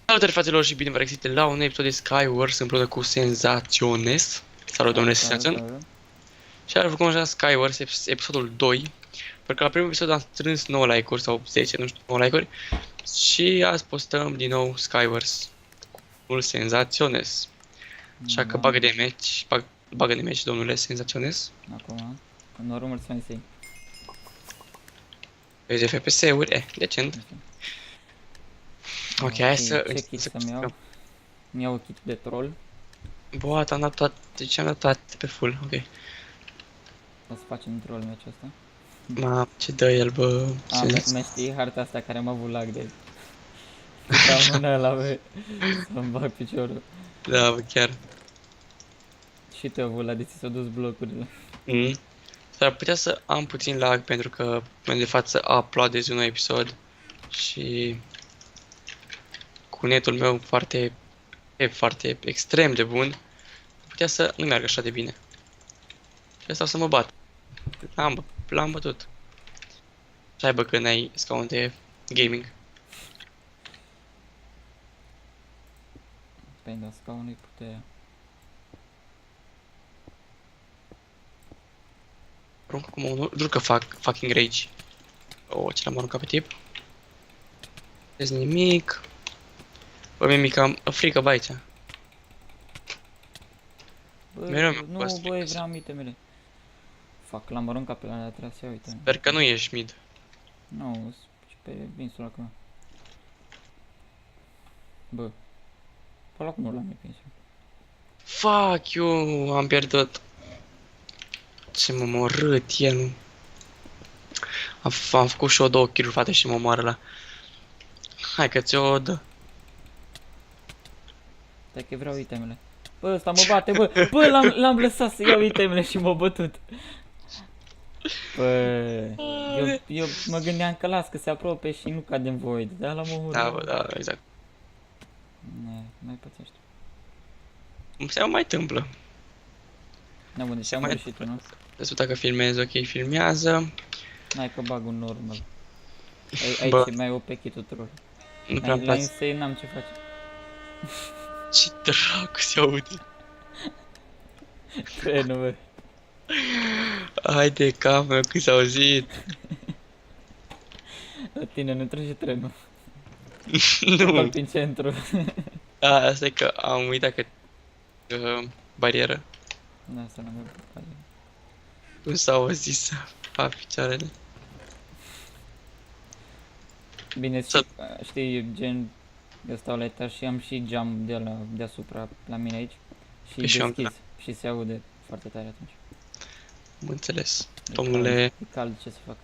Salutare fraților și bine vă regăsit la un episod de Skywars împreună cu Senzaționez. Salut domnule Senzațion. Și ar făcut așa Skywars episodul 2. Pentru că la primul episod am strâns 9 like-uri sau 10, nu știu, 9 like-uri. Și azi postăm din nou Skywars cu Senzaționez. Așa că bagă de meci, bagă de meci domnule Senzaționez. Acum, în urmă să mai Vezi FPS-uri, decent. Ok, hai să... Ce kit să-mi iau? Mi iau kit de troll. Boat, am dat toate, deci am dat toate pe full, ok. O să facem troll meciul ăsta. Ma, ce dă el, bă, Mai știi harta asta care am avut lag de... Puteam mâna ăla, bă, să-mi bag piciorul. Da, bă, chiar. Și te-au avut la de ți s-au dus blocurile. S-ar putea să am puțin lag pentru că în de față uploadez un nou episod și cu netul meu foarte extrem de bun, putea să nu meargă așa de bine. Și asta o să mă bat. L-am bătut. Și aibă că n-ai scaun de gaming. Păi da, scaunul-i puterea. Aruncă cum o drucă fucking rage. Oh, ce l-am aruncat pe tip. Vezi nimic. Bă, mi-e cam frică, bă, aici. Bă, Mereu nu, băi, vreau itemele. Fac, l-am aruncat pe la atrás, ia uite. Sper că nu ești mid. Nu, pe vinsul acum. Bă, pe ăla cum nu l-am împins. Fuck you, am pierdut. Ce m-a omorât el. Am făcut și eu 2 kill-uri, frate, și mă omoară ăla. Hai că ți-o dă. Stai că vreau itemele. Bă, ăsta mă bate, bă! Bă, l-am lăsat să iau itemele și m-a bătut. Bă, eu mă gândeam că las că se apropie și nu cade în void, dar l-am omorât. Da, bă, da, exact. Ne, mai pățești. Se mai întâmplă. Da, bă, deci am murit și tu, nu? Vezi dacă filmezi, ok, filmează. N-ai că bag un normal. Bă. Aici mai o pe kit-ul troll. Nu prea-mi La place. insane n-am ce face. Ce dracu se aude. Trenul, bă. Haide, capul meu, cât s-a auzit. La tine nu trece trenul. Nu. Prin centru. Asta e că am uitat că... barieră. Da, asta n-am văzut. Nu s-a auzit să fac picioarele. Bine, Să- știi, gen, eu stau la etaj și am și geam de la deasupra la mine aici. Și Și eu am, deschis. Și se aude foarte tare atunci. am înțeles. E Domnule, cald, e cald, ce să fac?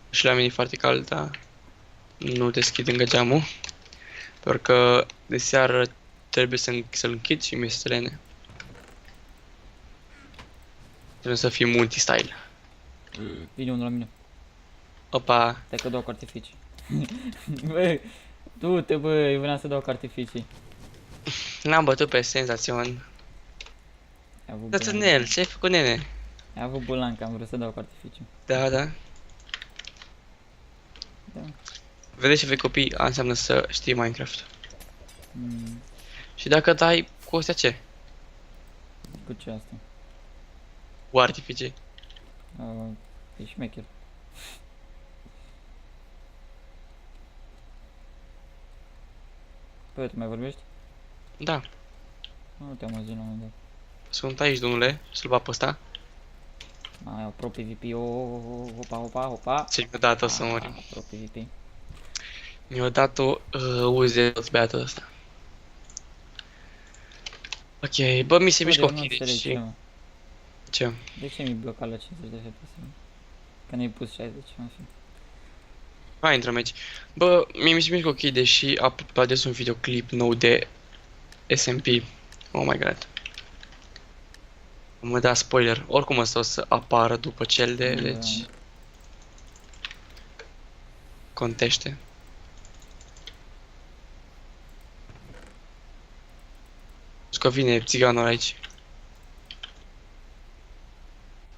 și la mine e foarte cald, dar nu deschid încă geamul. Pentru că de seară trebuie să-l închid și mi-e strene. Trebuie să fie multi-style. Vine unul la mine. Opa, Stai că dau cu artificii. Bă, du-te, bă, eu vreau să dau cu artificii. l-am bătut pe Senzațion. Ai avut Dă-ți bulan. el, ce ai făcut, nene? Ai avut bulan că am vrut să dau cu artificii. Da, da. Da. Vedeți, voi copii, înseamnă să știi Minecraft. Mm, Și dacă dai cu astea ce? cu ce asta? Cu artificii. E șmecher. Păi, tu mai vorbești? Da, Nu te-am auzit la un moment dat. sunt aici, domnule, să-l bat pe ăsta. Mai au pro PvP, opa. Ce mi-a dat-o să murim. Pro PvP. Mi-a dat-o uze toți băiatul ăsta. Ok, bă, mi se mișcă Bă, eu nu ochii, înțeleg deci... ce, mă. Ce? De ce mi-i blocat la 50 de FPS? Mă? Că ne-ai pus 60, mă fi. Hai, intrăm aici. Bă, mie mi se mișcă ochii, deși uploadez un videoclip nou de SMP. Oh my god. Mă da spoiler. Oricum ăsta o să apară după cel de, Da. deci... Contește. Și că vine țiganul aici.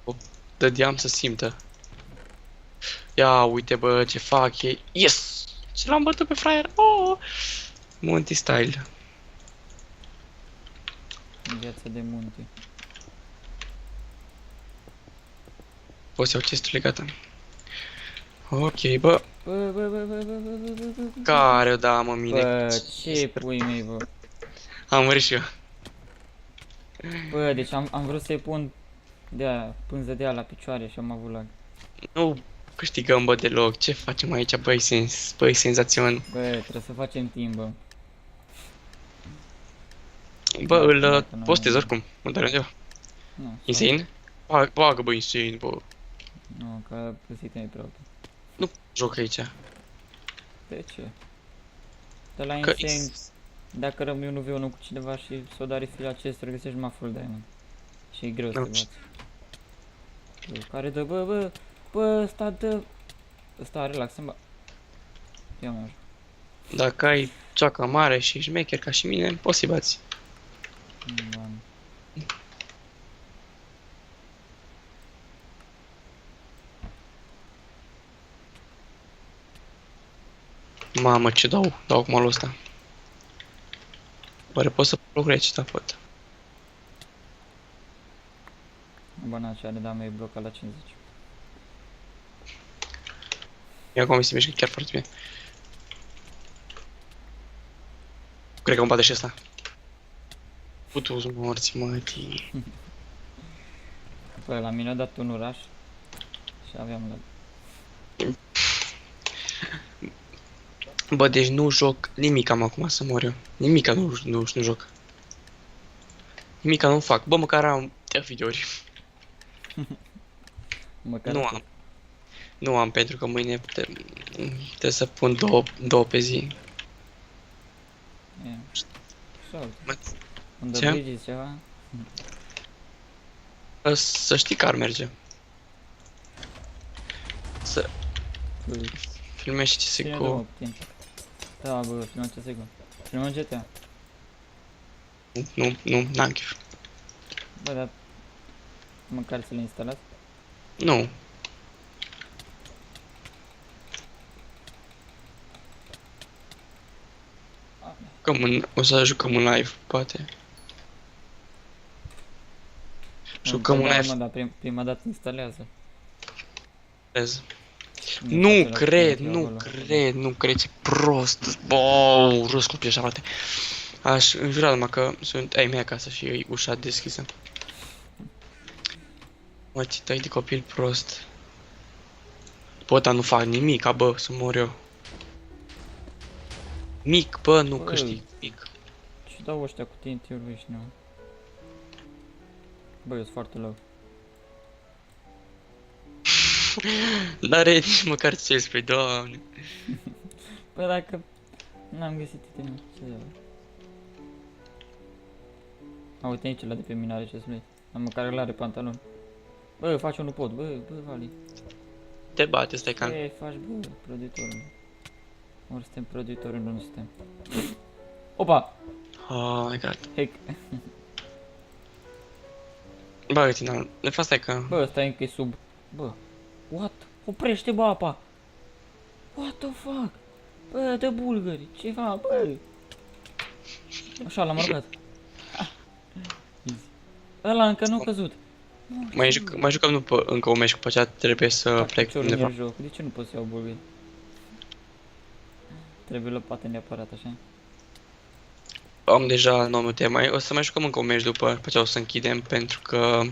O dădeam să simtă. Ia uite bă ce fac ei. Yes! Și l-am bătut pe fraier. Oh! Monty style. Viața de munte. Poți să iau chestul gata. Ok, bă. Bă. Care o da, mă, mine? Bă, ce pui mei, bă. Am murit și eu. Bă, deci am vrut să-i pun de-aia, pânză de-aia la picioare și am avut lag. Nu câștigăm, bă, deloc. Ce facem aici, băi, băi, senzațion. Bă, trebuie să facem timp, bă. Bă, îl Dacă nu- postez oricum. Mă doare eu. Nu, Insane? Bagă, bă, insane, bă. Nu, că găsit mai prea. Nu joc aici. De ce? De la Că Insane, dacă rămâi 1v1 cu cineva și s-o dare fila acestor, găsești numai full diamond. Și e greu să Nu. te bați. Bă, care dă, bă, ăsta dă... Ăsta, relax, să-mi ba... Ia mă ajut. Dacă ai cioaca mare și șmecher ca și mine, poți să-i bați. Doamne. Mamă, ce dau cu malul ăsta. Oare pot să progreci, da, pot. Bana ce are, da, mă e blocat la 50. Eu acum mi se mișcă chiar foarte bine. Cred că îmi bate și ăsta. Putu-ți morți, mătii. Bă, la mine a dat un oraș și aveam lag. Bă, deci nu joc nimic am acum să mor eu. Nimica nu joc. Nimica nu fac. Bă, măcar am videouri. Măcar Nu atât. am. Nu am, pentru că mâine trebuie să pun două pe zi. Ia. Sau, Mă- unde Ce? Bridges ceva? Să știi că ar merge. Să Bă, filmezi și ține cu... drumul puțin. Da, bă, filmăm ce secund. Filmăm GTA. N-am chef. Bă, dar măcar să le instalați. Nu. O să jucăm un live, poate. Jucăm un Da, live. mă, dar prima dată instalează. Vezi. Nu Nu face la cred, cont nu acolo. cred, nu cred, ce prost. Bă, râs copii așa, frate. Aș înjura numai că sunt ai mei acasă și e ușa deschisă. Mă, ce tăi de copil prost. Bă, dar nu fac nimic, bă, să mor eu. Mic, bă, nu Bă. câștig, mic. Și dau ăștia cu TNT-uri și nu. Bă, eu sunt foarte low. N-are nici măcar ce spre, doamne. Bă, dacă n-am găsit item, ce să fac? A, uite aici ăla de pe mine are ce spune. Am măcar ăla are pantaloni. Bă, faci un pod, bă, Vali. Te bate, stai calm. Ce faci, bă, prăditorul? Ori suntem prăditori, ori nu suntem. Opa! Oh my god. Hack. Bă, uite, de fapt stai că... Bă, stai încă e sub. Bă, what? Oprește, bă, apa! What the fuck? Bă, de bulgări, ceva, bă! Așa, l-am aruncat. Ah. Easy. Ăla încă nu a căzut. Mai jucăm încă un meci, după aceea trebuie să Fac plec piciorul în undeva. el joc. De ce nu pot să iau bulgări? Trebuie lăpată neapărat, așa. Am deja noul tema, o să mai jucăm încă un meci după aceea o să închidem pentru că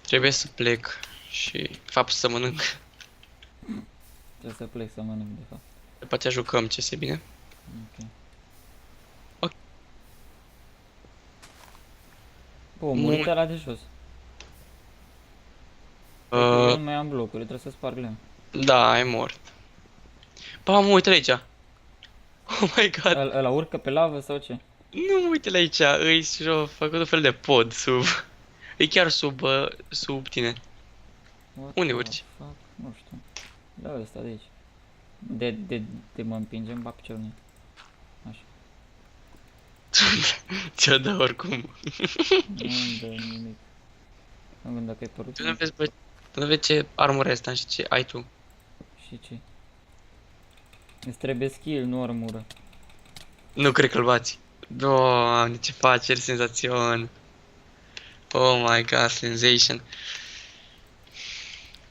trebuie să plec și de fapt să mănânc. Trebuie să plec să mănânc, de fapt. După aceea jucăm CS bine. Ok. Ok. Bă, a murit ăla de jos. Eu nu mai am blocuri, trebuie să sparg lemn. Da, e mort. Ba, mă uite aici. Oh my god. Ăla urcă pe lavă sau ce? Nu mă uite la aici, îi și-o făcut un fel de pod sub. E chiar sub tine. What Unde the urci? fuck? Nu știu. Da, ăsta de aici. De mă împingem, bag piciorul în el. Așa. Ți-o dă oricum. Nu-mi dă nimic. Nu gând dacă ai părut. Tu nu vezi, bă, tu nu vezi ce armură asta și ce ai tu. Și ce? Îți trebuie skill, nu armură. Nu cred că-l bați. Doamne, ce faceri, senzațion. Oh my god, sensation.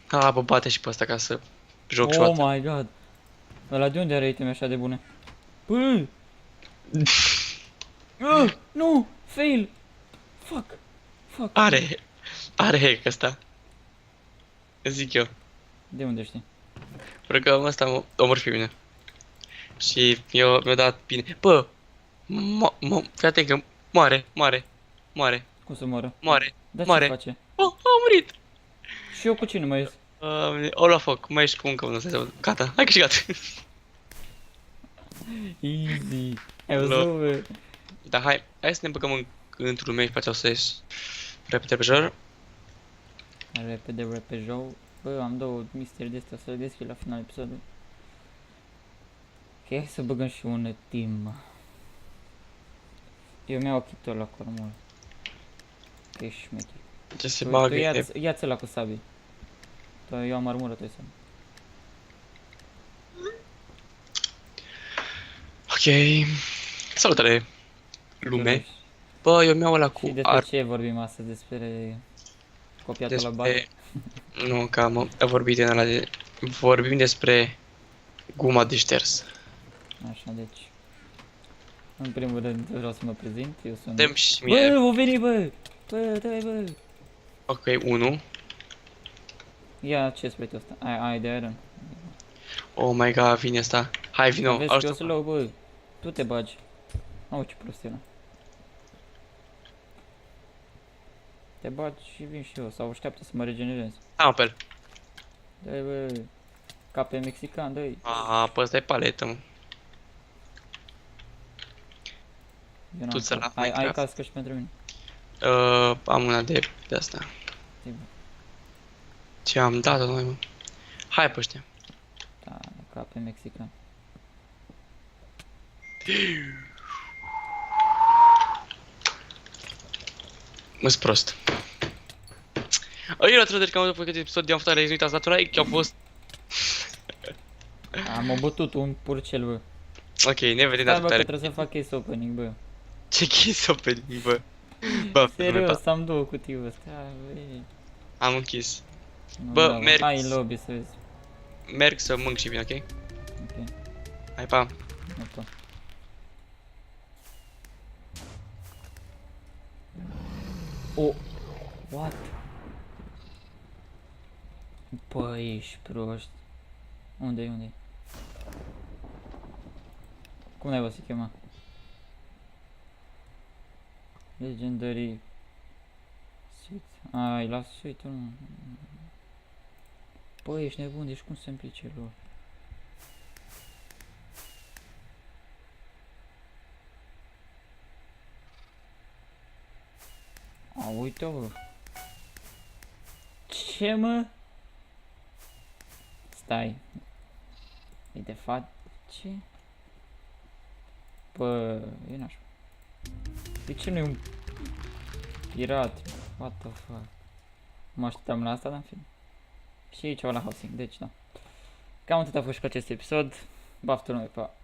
Ha, bă, bate și pe asta ca să joc Oh shot. my god. Ăla de unde are iteme așa de bune? Bă! Nu! Fail! Fuck! Fuck! Are hack ăsta. Zic eu. De unde știi? Pentru că ăsta mă omor pe mine. Și mi-a dat bine. Bă! Fii atent că moare. Cum să moară? Moare. Dar Moare. ce face? Oh, a murit! Și eu cu cine mă ies? O la foc, mai ești cu încă unul, stai să văd. Gata, ai câștigat. Easy! Ai văzut, bă? Da, hai să ne băgăm într-un meu și face o să ieși repede pe jur. Repede, joc. Bă, am două misteri de astea, o să le deschid la final episodului. Ok, hai să băgăm și un team. Eu mi-au chitul la cormul. Că ești șmecher. Ce se Tu bagă. ia-ți ăla cu sabie. Eu am armură, tu ai sabie. Ok. Salutare, lume. Bă, eu mi-au ăla Și cu despre ce vorbim astăzi? Despre copiatul la bani? Nu, că am vorbit în ăla de... Vorbim despre guma de șters. Așa, deci. În primul rând vreau să mă prezint, eu sunt... Dăm și mie. Bă, o veni, bă! Bă, dai, bă! Ok, 1. Ia ce spre ăsta? Ai de iron. Oh my god, vine asta. Hai, vino, Vezi că eu ajută. sunt low, bă. Tu te bagi. Au, ce prost era. Te bagi și vin și eu, sau așteaptă să mă regenerez. Am pe el. Dai, bă. Ca pe mexican, dai. Păi ăsta e paletă, mă. Eu Tu ți-l la ai Minecraft? cască și pentru mine. Am una de asta. Zi, bă. Ce am dat-o noi, mă. Hai pe ăștia. Da, ca pe mexican. Mă-s prost. Eu la trăderi că am văzut că episod de amfutare, nu uitați, dați like, că au fost... Am bătut un purcel, bă. Ok, ne vedem Stai, data bă, că viitoare. trebuie să fac case opening, bă. Ce chis opening, bă. Bă, Serios, am două cutii astea, bă. am închis. Nu, Bă, da, merg. Hai în lobby să vezi. Merg să mânc și vin, ok? Ok, Hai, pa. ok. Oh, what? Bă, ești prost. Unde-i, unde-i? Cum n-ai văzut chema? Legendary Suit. Ai, la suite-ul nu. Bă, ești nebun, deci cum se împlice lor? A, uite, bă. Ce, mă? Stai. E de fapt ce? Bă, e naș. De ce nu e un pirat? What the fuck? Mă așteptam la asta, dar în fine. Și ceva la housing, deci da. Cam atât a fost și cu acest episod. Baftă lume, pa!